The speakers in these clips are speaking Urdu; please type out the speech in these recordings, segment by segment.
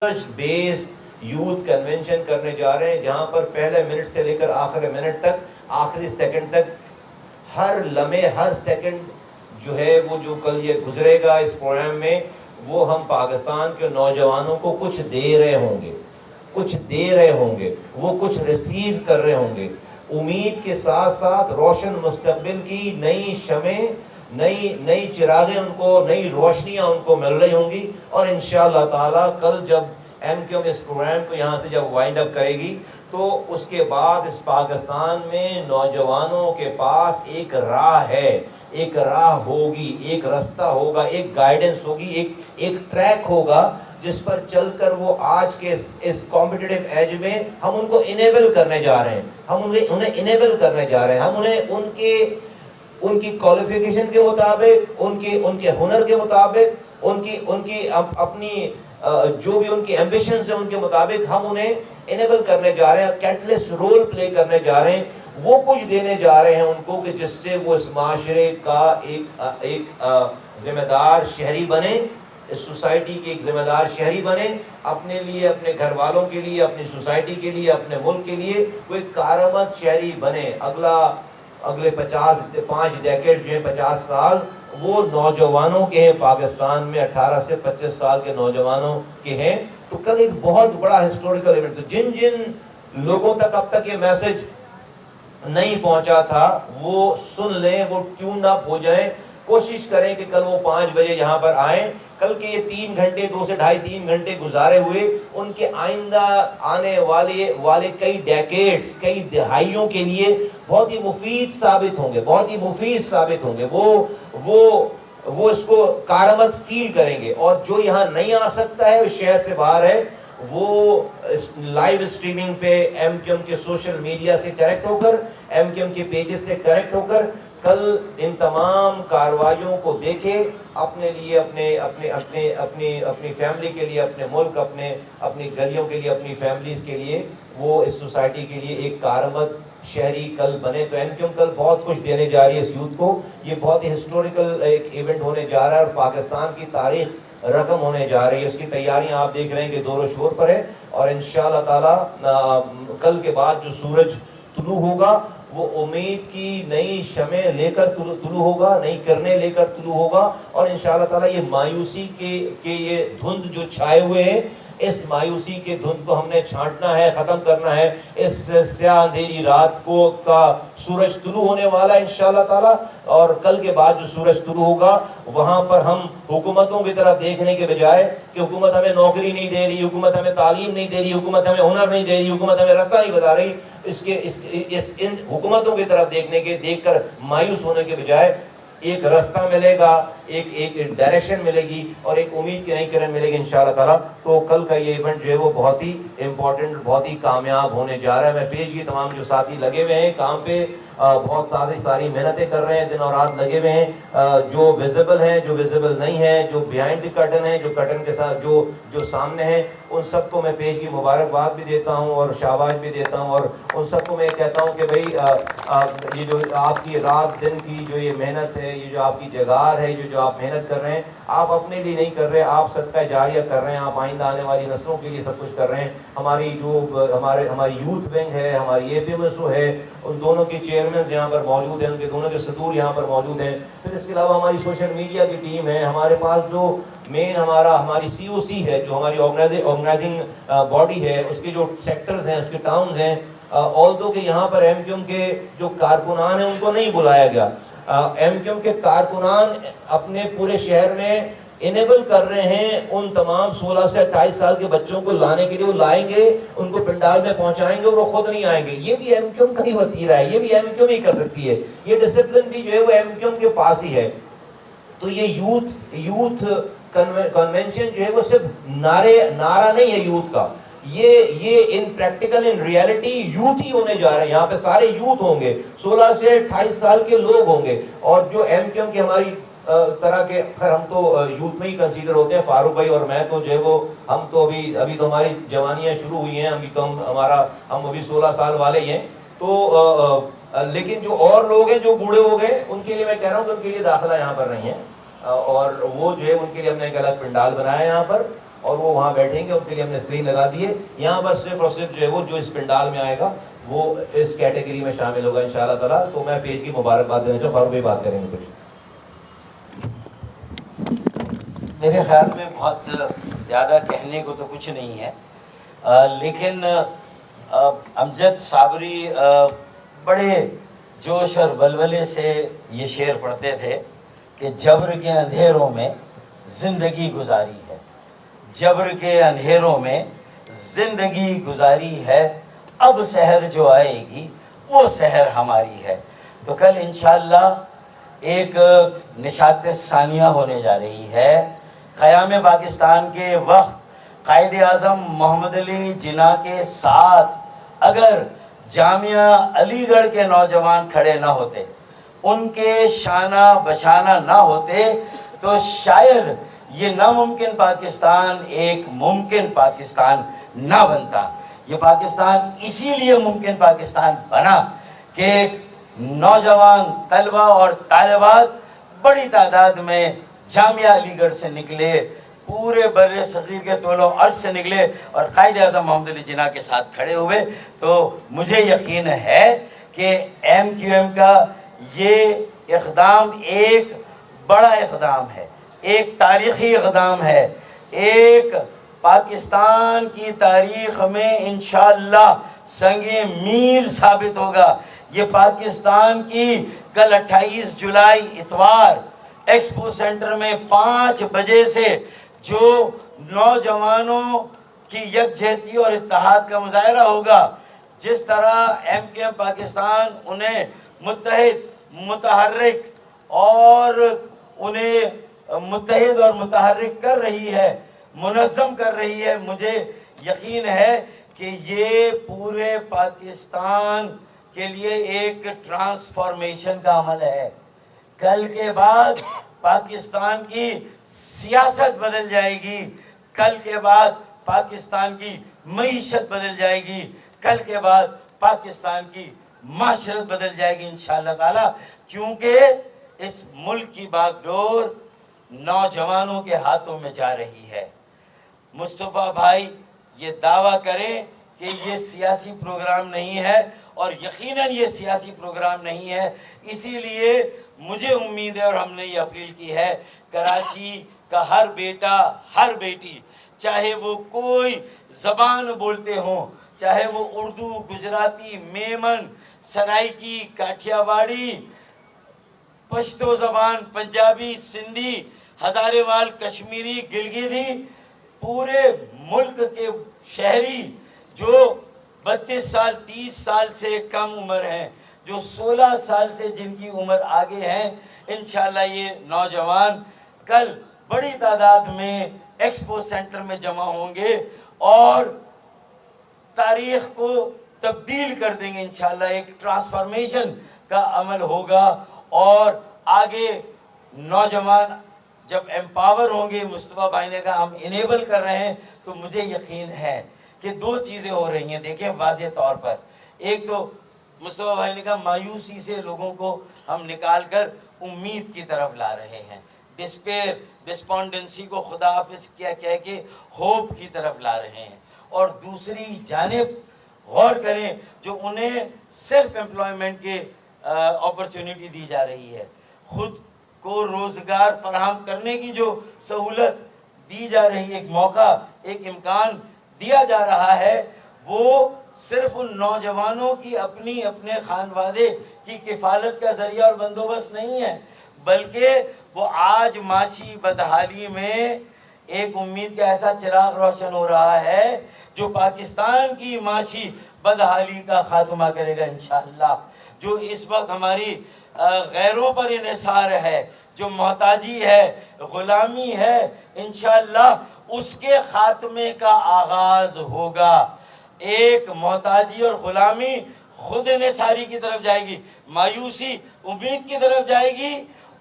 بیسڈ یوتھ کنونشن کرنے جا رہے ہیں، جہاں پر پہلے منٹ سے لے کر آخری منٹ تک، آخری سیکنڈ تک، ہر لمحے ہر سیکنڈ جو ہے وہ جو کل یہ گزرے گا اس پروگرام میں، وہ ہم پاکستان کے نوجوانوں کو کچھ دے رہے ہوں گے، کچھ دے رہے ہوں گے، وہ کچھ ریسیو کر رہے ہوں گے، امید کے ساتھ ساتھ روشن مستقبل کی نئی شمعیں، نئی چراغیں ان کو، نئی روشنیاں ان کو مل رہی ہوں گی. اور انشاءاللہ تعالیٰ کل جب ایم کیو ایم اس پروگرام کو یہاں سے جب وائنڈ اپ کرے گی تو اس کے بعد اس پاکستان میں نوجوانوں کے پاس ایک راہ ہے، ایک راہ ہوگی، ایک رستہ ہوگا، ایک گائیڈنس ہوگی، ایک ٹریک ہوگا جس پر چل کر وہ آج کے اس کمپٹیٹیو ایج میں ہم ان کو انیبل کرنے جا رہے ہیں، ہم انہیں انیبل کرنے جا رہے ہیں، ہم انہیں ان کی کوالیفیکیشن کے مطابق، ان کے ہنر کے مطابق، ان کی اپنی جو بھی ان کی ایمبیشنز ہیں ان کے مطابق ہم انہیں انیبل کرنے جا رہے ہیں، کیٹلسٹ رول پلے کرنے جا رہے ہیں، وہ کچھ دینے جا رہے ہیں ان کو کہ جس سے وہ اس معاشرے کا ایک ذمہ دار شہری بنے، اس سوسائٹی کے ایک ذمہ دار شہری بنے، اپنے لیے، اپنے گھر والوں کے لیے، اپنی سوسائٹی کے لیے، اپنے ملک کے لیے وہ ایک کارآمد شہری بنے. اگلے 5 ڈیکیڈ جو ہیں، 50 سال وہ نوجوانوں کے ہیں پاکستان میں، 18 سے 25 سال کے نوجوانوں کے ہیں. تو کل ایک بہت بڑا ہسٹوریکل ایونٹ، تو جن لوگوں تک اب تک یہ میسج نہیں پہنچا تھا وہ سن لیں، وہ ٹیون اپ ہو جائیں، کوشش کریں کہ کل وہ 5 بجے یہاں پر آئیں. کل کے یہ 3 گھنٹے، 2 سے 2.5-3 گھنٹے گزارے ہوئے ان کے آئندہ آنے والے کئی ڈیکیڈز، کئی دہائیوں کے لیے بہت ہی مفید ثابت ہوں گے، بہت ہی مفید ثابت ہوں گے. وہ اس کو کارآمد فیل کریں گے. اور جو یہاں نہیں آ سکتا ہے، وہ شہر سے باہر ہے، وہ لائیو اسٹریمنگ پہ ایم کیو ایم کے سوشل میڈیا سے کنیکٹ ہو کر، ایم کیو ایم کے پیجز سے کنیکٹ ہو کر کل ان تمام کارروائیوں کو دیکھے، اپنے لیے، اپنی فیملی کے لیے، اپنے ملک، اپنی گلیوں کے لیے، اپنی فیملیز کے لیے، وہ اس سوسائٹی کے لیے ایک کارآمد شہری کل بنے. تو ایم کیو ایم کل بہت کچھ دینے جا رہی ہے اس یوتھ کو. یہ بہت ہی ہسٹوریکل ایک ایونٹ ہونے جا رہا ہے اور پاکستان کی تاریخ رقم ہونے جا رہی ہے. اس کی تیاریاں آپ دیکھ رہے ہیں کہ زور و شور پر ہے. اور انشاءاللہ تعالی کل کے بعد جو سورج طلوع ہوگا وہ امید کی نئی شمع لے کر طلوع ہوگا، نئی کرنے لے کر طلوع ہوگا. اور انشاءاللہ تعالی یہ مایوسی کے یہ دھند جو چھائے ہوئے ہیں، اس مایوسی کے دھند کو ہم نے چھانٹنا ہے، ختم کرنا ہے. اس سیاہ اندھیری رات کا سورج طلوع ہونے والا ہے انشاءاللہ تعالی. اور کل کے بعد جو سورج طلوع ہوگا وہاں پر ہم حکومتوں کی طرف دیکھنے کے بجائے کہ حکومت ہمیں نوکری نہیں دے رہی، حکومت ہمیں تعلیم نہیں دے رہی، حکومت ہمیں ہنر نہیں دے رہی، حکومت ہمیں راستہ نہیں بتا رہی، ان حکومتوں کی طرف دیکھ کر مایوس ہونے کے بجائے ایک راستہ ملے گا، ایک ڈائریکشن ملے گی اور ایک امید کی نئی کرن ملے گی انشاءاللہ تعالی. تو کل کا یہ ایونٹ جو ہے وہ بہت ہی امپورٹنٹ، بہت ہی کامیاب ہونے جا رہا ہے. میں پیش کی تمام جو ساتھی لگے ہوئے ہیں کام پہ، بہت ساری محنتیں کر رہے ہیں، دن اور رات لگے ہوئے ہیں، جو ویزیبل ہیں، جو ویزیبل نہیں ہیں، جو بیہائنڈ دی کرٹن ہیں، جو کرٹن کے ساتھ جو سامنے ہیں، ان سب کو میں پیش کی مبارکباد بھی دیتا ہوں اور شاباش بھی دیتا ہوں. اور ان سب کو میں کہتا ہوں کہ بھئی یہ جو آپ کی رات دن کی جو یہ محنت ہے، یہ جو آپ کی جگار ہے، جو آپ محنت کر رہے ہیں، آپ اپنے لیے نہیں کر رہے، آپ صدقہ جاریہ کر رہے ہیں، آپ آئندہ آنے والی نسلوں کے لیے سب کچھ کر رہے ہیں. ہماری یوتھ ونگ ہے، ہماری اے پی ایم ایس او ہے، ان دونوں کے چیئرمینز یہاں پر موجود ہیں، ان کے دونوں کے صدور یہاں پر موجود ہیں. پھر اس کے علاوہ ہماری سوشل میڈیا کی ٹیم ہے، ہمارے پاس جو مین ہماری سی او سی ہے، جو ہماری آرگنائزنگ باڈی ہے، اس کے جو سیکٹرز ہیں، اس کے ٹاؤنز ہیں. آلدو کہ یہاں پر ایم کیو ایم کے جو کارکنان ہیں ان کو نہیں بلایا گیا، ایم کیو ایم کے کارکنان اپنے پورے شہر میں انیبل کر رہے ہیں ان تمام 16 سے 28 سال کے بچوں کو لانے کے لیے. وہ لائیں گے، ان کو پنڈال میں پہنچائیں گے اور وہ خود نہیں آئیں گے. یہ بھی ایم کیو ایم کا ہی وتیرہ ہے، یہ بھی ایم کیو ایم ہی کر سکتی ہے. یہ ڈسپلن بھی جو ہے وہ ایم کیو ایم کے پاس ہی ہے. تو یہ یوتھ کنونشن جو ہے وہ صرف نعرہ نہیں ہے یوتھ کا، یہ in practical in reality youth ہی ہونے جا رہے ہیں. یہاں پہ سارے یوتھ ہوں گے، 16 سے 28 سال کے لوگ ہوں گے. اور جو ایم کیو ایم کی ہماری طرح کے، خیر ہم تو یوتھ میں ہی کنسیڈر ہوتے ہیں، فاروق بھائی اور میں تو جو ہے وہ ہم تو ابھی تو ہماری جوانیاں شروع ہوئی ہیں، ابھی تو ہم ابھی 16 سال والے ہی ہیں. تو لیکن جو اور لوگ ہیں جو بوڑھے ہو گئے، ان کے لیے میں کہہ رہا ہوں کہ ان کے لیے داخلہ یہاں پر نہیں ہے. اور وہ جو ہے ان کے لیے ہم نے ایک الگ پنڈال بنایا ہے یہاں پر. اور وہ وہاں بیٹھیں گے، ان کے لیے ہم نے اسکرین لگا دی ہے. یہاں پر صرف اور صرف جو ہے وہ جو اس پنڈال میں آئے گا وہ اس کیٹیگری میں شامل ہوگا انشاءاللہ تعالیٰ. تو میں پیج کی مبارکباد دینا چاہوں. فاروق بھائی بات کریں گے کچھ. میرے خیال میں بہت زیادہ کہنے کو تو کچھ نہیں ہے، لیکن امجد صابری بڑے جوش اور ولولے سے یہ شعر پڑھتے تھے کہ جبر کے اندھیروں میں زندگی گزاری ہے، جبر کے اندھیروں میں زندگی گزاری ہے، اب سحر جو آئے گی وہ سحر ہماری ہے. تو کل انشاءاللہ ایک نشاط ثانیہ ہونے جا رہی ہے. قیام پاکستان کے وقت قائد اعظم محمد علی جناح کے ساتھ اگر جامعہ علی گڑھ کے نوجوان کھڑے نہ ہوتے، ان کے شانہ بشانہ نہ ہوتے، تو شاید یہ ناممکن پاکستان ایک ممکن پاکستان نہ بنتا. یہ پاکستان اسی لیے ممکن پاکستان بنا کہ نوجوان طلبہ اور طالبات بڑی تعداد میں جامعہ علی گڑھ سے نکلے، پورے بر صغیر کے طول و عرض سے نکلے اور قائد اعظم محمد علی جناح کے ساتھ کھڑے ہوئے. تو مجھے یقین ہے کہ ایم کیو ایم کا یہ اقدام ایک بڑا اقدام ہے، ایک تاریخی اقدام ہے، ایک پاکستان کی تاریخ میں انشاءاللہ سنگ میل ثابت ہوگا. یہ پاکستان کی کل 28 جولائی اتوار ایکسپو سینٹر میں 5 بجے سے جو نوجوانوں کی یکجہتی اور اتحاد کا مظاہرہ ہوگا، جس طرح ایم کیو ایم پاکستان انہیں متحد، متحرک اور انہیں متحد اور متحرک کر رہی ہے، منظم کر رہی ہے، مجھے یقین ہے کہ یہ پورے پاکستان کے لیے ایک ٹرانسفارمیشن کا عمل ہے. کل کے بعد پاکستان کی سیاست بدل جائے گی، کل کے بعد پاکستان کی معیشت بدل جائے گی، کل کے بعد پاکستان کی معاشرت بدل جائے گی انشاءاللہ تعالی. کیونکہ اس ملک کی باغ ڈور نوجوانوں کے ہاتھوں میں جا رہی ہے. مصطفیٰ بھائی یہ دعویٰ کریں کہ یہ سیاسی پروگرام نہیں ہے، اور یقیناً یہ سیاسی پروگرام نہیں ہے. اسی لیے مجھے امید ہے اور ہم نے یہ اپیل کی ہے، کراچی کا ہر بیٹا، ہر بیٹی، چاہے وہ کوئی زبان بولتے ہوں، چاہے وہ اردو، گجراتی، میمن، سرائکی، کاٹھیا واڑی، پشتو زبان، پنجابی، سندھی، ہزارے وال، کشمیری، گلگیتی، پورے ملک کے شہری جو 32 سال 30 سال سے کم عمر ہیں، جو 16 سال سے جن کی عمر آگے ہیں، انشاءاللہ یہ نوجوان کل بڑی تعداد میں ایکسپو سینٹر میں جمع ہوں گے اور تاریخ کو تبدیل کر دیں گے انشاءاللہ. ایک ٹرانسفارمیشن کا عمل ہوگا اور آگے نوجوان جب ایمپاور ہوں گے. مصطفیٰ بھائی نے کہا ہم انیبل کر رہے ہیں، تو مجھے یقین ہے کہ 2 چیزیں ہو رہی ہیں. دیکھیں واضح طور پر، ایک تو مصطفیٰ بھائی نے کہا مایوسی سے لوگوں کو ہم نکال کر امید کی طرف لا رہے ہیں، ڈسپیر، ڈسپونڈنسی کو خدا حافظ کیا کہہ کے ہوپ کی طرف لا رہے ہیں. اور دوسری جانب غور کریں، جو انہیں سیلف امپلائمنٹ کے اپرچونٹی دی جا رہی ہے، خود کو روزگار فراہم کرنے کی جو سہولت دی جا رہی ہے، ایک موقع، ایک امکان دیا جا رہا ہے، وہ صرف ان نوجوانوں کی اپنے خانوادے کی کفالت کا ذریعہ اور بندوبست نہیں ہے، بلکہ وہ آج معاشی بدحالی میں ایک امید کا ایسا چراغ روشن ہو رہا ہے جو پاکستان کی معاشی بدحالی کا خاتمہ کرے گا انشاءاللہ. جو اس وقت ہماری غیروں پر انحصار ہے، جو محتاجی ہے، غلامی ہے، انشاءاللہ اس کے خاتمے کا آغاز ہوگا. ایک محتاجی اور غلامی خود انحصاری کی طرف جائے گی، مایوسی امید کی طرف جائے گی،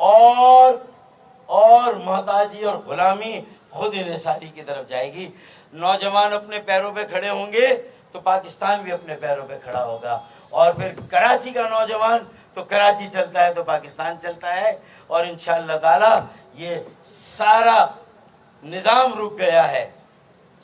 اور محتاجی اور غلامی خود انحصاری کی طرف جائے گی. نوجوان اپنے پیروں پہ کھڑے ہوں گے تو پاکستان بھی اپنے پیروں پہ کھڑا ہوگا. اور پھر کراچی کا نوجوان تو کراچی چلتا ہے تو پاکستان چلتا ہے. اور انشاءاللہ تعالی یہ سارا نظام رک گیا ہے،